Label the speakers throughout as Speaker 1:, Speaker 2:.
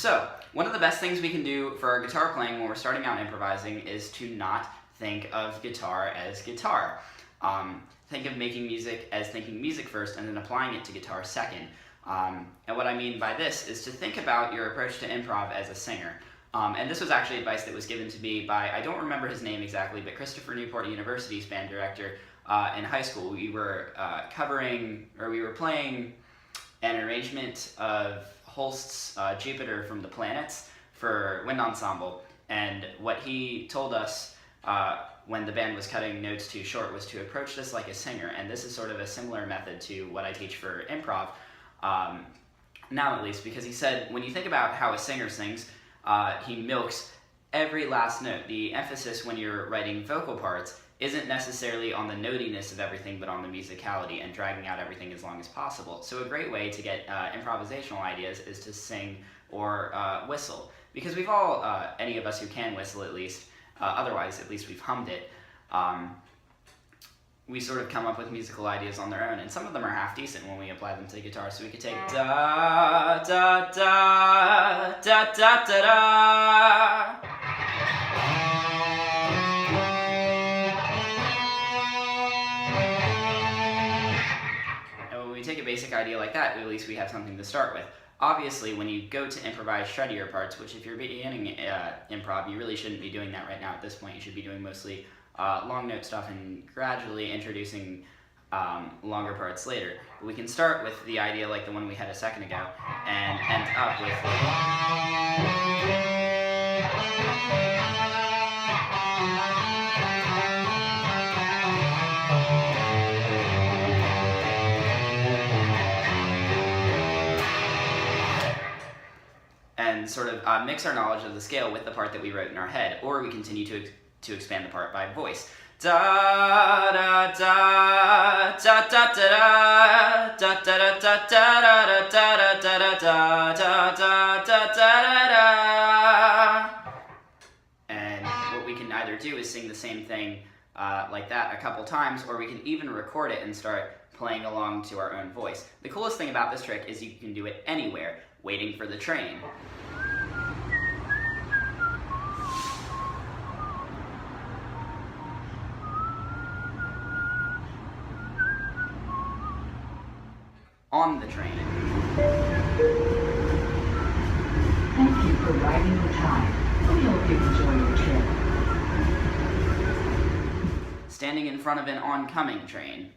Speaker 1: So, one of the best things we can do for our guitar playing when we're starting out improvising is to not think of guitar as guitar. Think of making music as thinking music first and then applying it to guitar second. And what I mean by this is to think about your approach to improv as a singer. And this was actually advice that was given to me by, I don't remember his name exactly, but Christopher Newport University's band director in high school. We were we were playing an arrangement of Holst's Jupiter from the Planets for wind ensemble, and what he told us when the band was cutting notes too short was to approach this like a singer, and this is sort of a similar method to what I teach for improv, now at least, because he said when you think about how a singer sings, he milks every last note. The emphasis when you're writing vocal parts isn't necessarily on the notiness of everything, but on the musicality and dragging out everything as long as possible. So a great way to get improvisational ideas is to sing or whistle. Because we've all, any of us who can whistle at least, otherwise at least we've hummed it, we sort of come up with musical ideas on their own, and some of them are half decent when we apply them to the guitar. So we could take da da da da da da da. We take a basic idea like that, at least we have something to start with. Obviously, when you go to improvise shreddier parts, which if you're beginning improv, you really shouldn't be doing that right now at this point. You should be doing mostly long note stuff and gradually introducing longer parts later. But we can start with the idea like the one we had a second ago and end up with and sort of mix our knowledge of the scale with the part that we wrote in our head, or we continue to expand the part by voice. Da da da da da da da da da da da da da da da da da da da. And what we can either do is sing the same thing like that a couple times, or we can even record it and start playing along to our own voice. The coolest thing about this trick is you can do it anywhere, waiting for the train. On the train.
Speaker 2: Thank you for riding the tide. We hope you enjoy your trip.
Speaker 1: Standing in front of an oncoming train.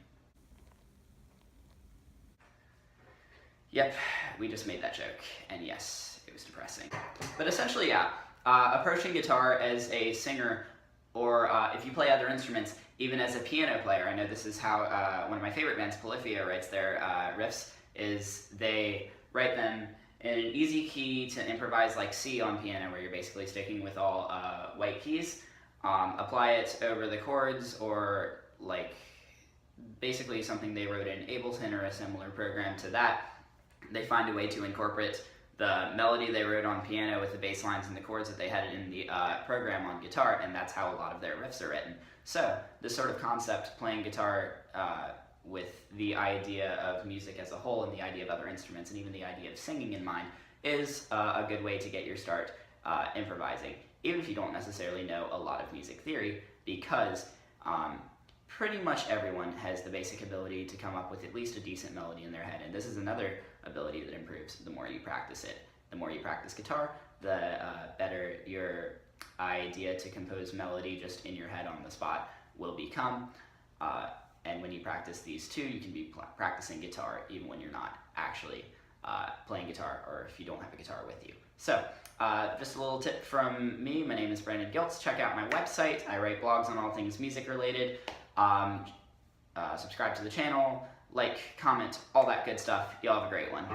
Speaker 1: Yep, we just made that joke, and yes, it was depressing. But essentially, yeah, approaching guitar as a singer, or if you play other instruments, even as a piano player. I know this is how one of my favorite bands, Polyphia, writes their riffs, is they write them in an easy key to improvise like C on piano, where you're basically sticking with all white keys, apply it over the chords, or like basically something they wrote in Ableton or a similar program to that. They find a way to incorporate the melody they wrote on piano with the bass lines and the chords that they had in the program on guitar, and that's how a lot of their riffs are written. So this sort of concept, playing guitar with the idea of music as a whole and the idea of other instruments and even the idea of singing in mind, is a good way to get your start improvising, even if you don't necessarily know a lot of music theory, because pretty much everyone has the basic ability to come up with at least a decent melody in their head, and this is another ability that improves the more you practice it. The more you practice guitar, the better your idea to compose melody just in your head on the spot will become, and when you practice these two, you can be practicing guitar even when you're not actually playing guitar, or if you don't have a guitar with you. So, just a little tip from me. My name is Brandon Giltz. Check out my website. I write blogs on all things music related. Subscribe to the channel, like, comment, all that good stuff. Y'all have a great one.